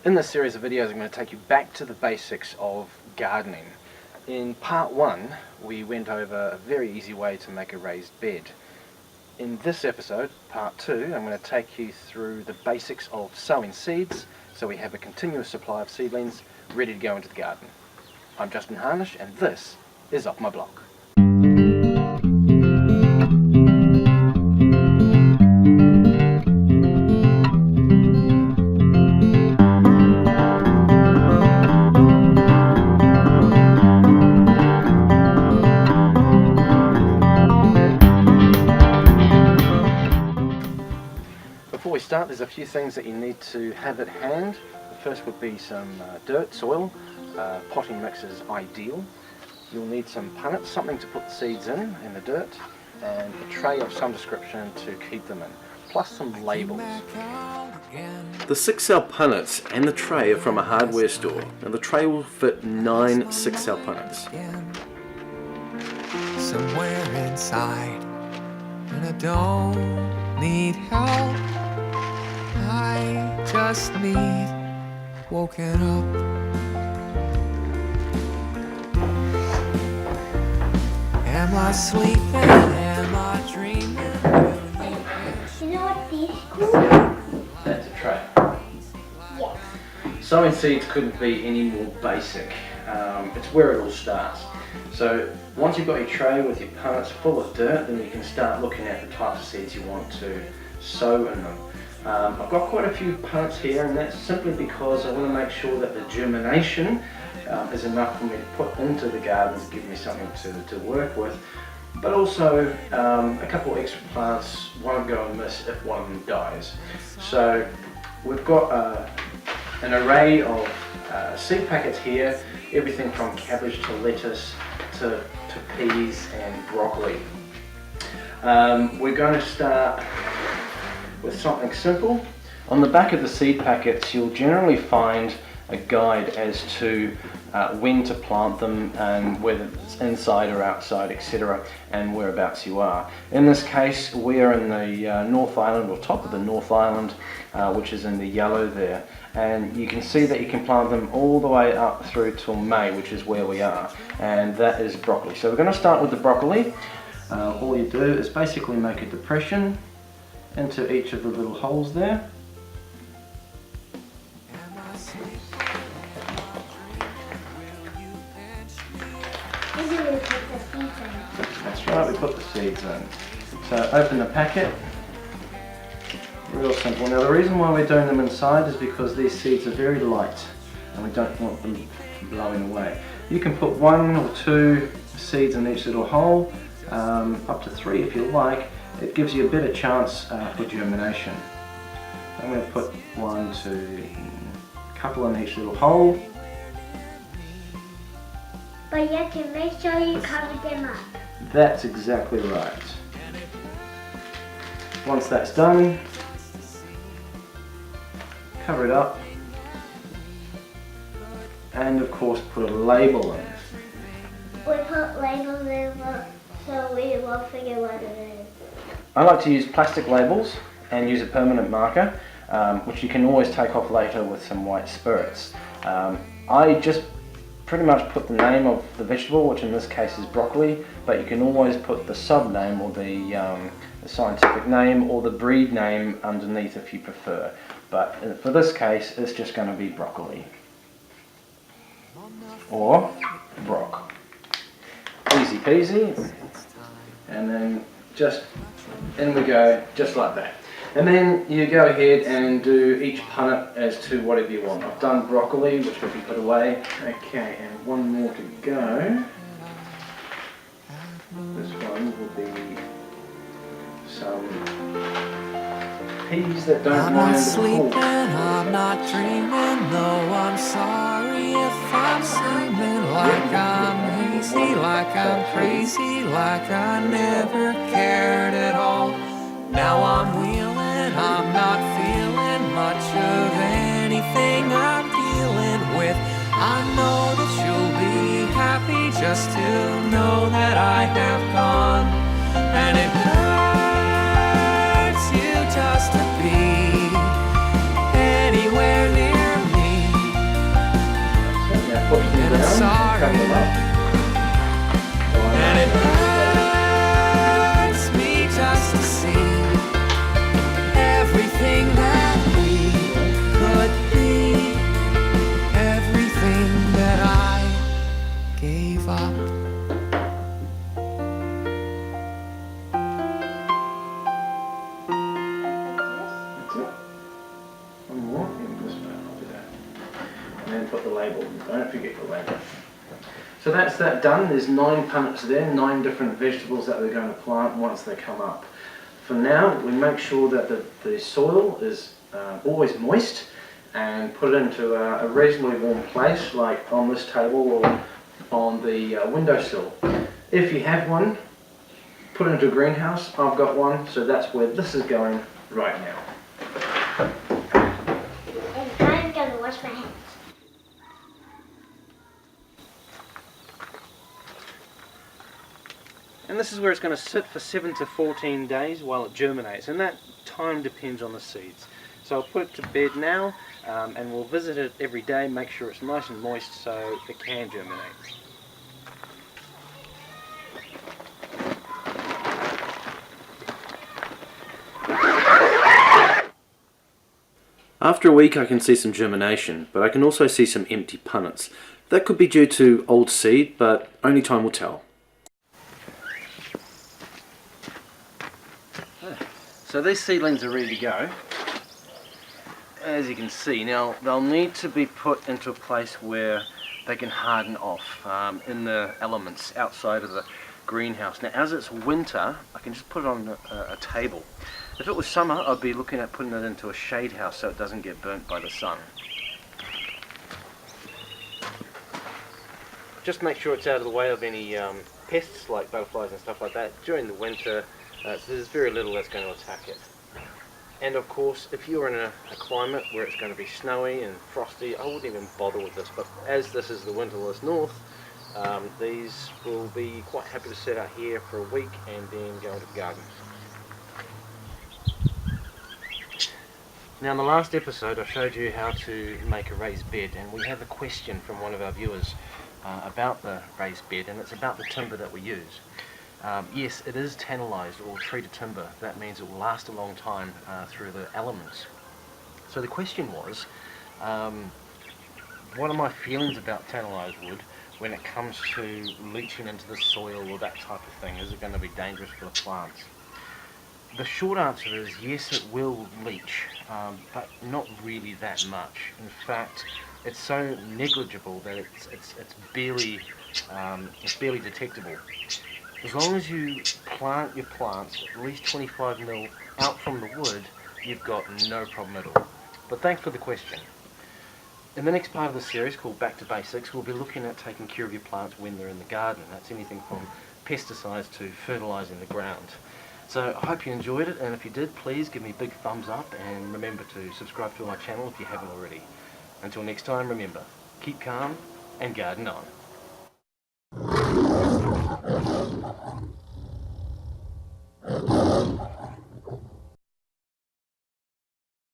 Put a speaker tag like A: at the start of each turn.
A: In this series of videos I'm going to take you back to the basics of gardening. In part 1 we went over a very easy way to make a raised bed. In this episode, part 2, I'm going to take you through the basics of sowing seeds so we have a continuous supply of seedlings ready to go into the garden. I'm Justin Harnish and this is Off My Block. Before we start, there's a few things that you need to have at hand. The first would be some dirt, soil. Potting mix is ideal. You'll need some punnets, something to put the seeds in the dirt, and a tray of some description to keep them in, plus some labels.
B: The 6-cell punnets and the tray are from a hardware store, and the tray will fit 9 6-cell punnets.
C: Somewhere inside, and I don't need help. I just need woken up. Am I sleeping? Am I dreaming?
D: You know what these called?
A: That's a tray.
D: Yes.
A: Sowing seeds couldn't be any more basic. It's where it all starts. So once you've got your tray with your punnets full of dirt, then you can start looking at the types of seeds you want to sow in them. I've got quite a few punnets here, and that's simply because I want to make sure that the germination is enough for me to put into the garden to give me something to work with, but also a couple of extra plants won't go amiss if one of them dies. So we've got an array of seed packets here, everything from cabbage to lettuce to peas and broccoli. We're going to start with something simple. On the back of the seed packets you'll generally find a guide as to when to plant them and whether it's inside or outside, etc., and whereabouts you are. In this case we are in the North Island, or top of the North Island, which is in the yellow there, and you can see that you can plant them all the way up through till May, which is where we are, and that is broccoli. So we're going to start with the broccoli. All you do is basically make a depression into each of the little holes there.
D: This is where we put the seeds in.
A: That's right, we put the seeds in. So open the packet. Real simple. Now the reason why we're doing them inside is because these seeds are very light and we don't want them blowing away. You can put 1 or 2 seeds in each little hole, up to 3 if you like. It gives you a better chance for germination. I'm going to put 1, 2, a couple in each little hole.
D: But you have to make sure you cover them up.
A: That's exactly right. Once that's done, cover it up, and of course put a label in.
D: We put labels in so we won't forget what it is.
A: I like to use plastic labels and use a permanent marker, which you can always take off later with some white spirits. I just pretty much put the name of the vegetable, which in this case is broccoli, but you can always put the sub-name or the scientific name or the breed name underneath if you prefer. But for this case, it's just going to be broccoli. Or brock. Easy peasy. And then just in we go, just like that. And then you go ahead and do each punnet as to whatever you want. I've done broccoli, which we can put away. Okay, and one more to go. This one will be some peas that don't
C: I'm
A: mind
C: not
A: the
C: sleeping,
A: cold.
C: I'm not dreaming, though I'm sorry if I'm seeming like I'm hazy, like I'm crazy, like I never cared at all. Now I'm wheeling, I'm not feeling much of anything I'm dealing with. I know that you'll be happy just to know that I have gone, and it hurts you just to be anywhere near me.
A: cutting them up.
C: And it hurts me just to see everything that we could be, everything that I gave up.
A: That's it. One more in this one, I'll do that. And then put the label, don't forget the label. So that's that done. There's 9 punnets there, 9 different vegetables that we're going to plant once they come up. For now, we make sure that the soil is always moist, and put it into a reasonably warm place, like on this table or on the windowsill. If you have one, put it into a greenhouse. I've got one, so that's where this is going right now.
D: And I'm gonna wash my hands.
A: And this is where it's going to sit for 7 to 14 days while it germinates, and that time depends on the seeds. So I'll put it to bed now, and we'll visit it every day, make sure it's nice and moist so it can germinate.
B: After a week I can see some germination, but I can also see some empty punnets. That could be due to old seed, but only time will tell.
A: So these seedlings are ready to go. As you can see, now they'll need to be put into a place where they can harden off in the elements outside of the greenhouse. Now as it's winter, I can just put it on a table. If it was summer, I'd be looking at putting it into a shade house so it doesn't get burnt by the sun. Just make sure it's out of the way of any pests like butterflies and stuff like that. During the winter, there's very little that's going to attack it. And of course, if you're in a climate where it's going to be snowy and frosty, I wouldn't even bother with this, but as this is the winterless north, these will be quite happy to sit out here for a week and then go into the garden. Now in the last episode I showed you how to make a raised bed, and we have a question from one of our viewers about the raised bed, and it's about the timber that we use. Yes, it is tannalized or treated timber. That means it will last a long time through the elements. So the question was, what are my feelings about tannalized wood when it comes to leaching into the soil or that type of thing? Is it going to be dangerous for the plants? The short answer is yes, it will leach, but not really that much. In fact, it's so negligible that it's barely detectable. As long as you plant your plants at least 25 mil out from the wood, you've got no problem at all. But thanks for the question. In the next part of the series, called Back to Basics, we'll be looking at taking care of your plants when they're in the garden. That's anything from pesticides to fertilising the ground. So I hope you enjoyed it, and if you did, please give me a big thumbs up, and remember to subscribe to my channel if you haven't already. Until next time, remember, keep calm and garden on.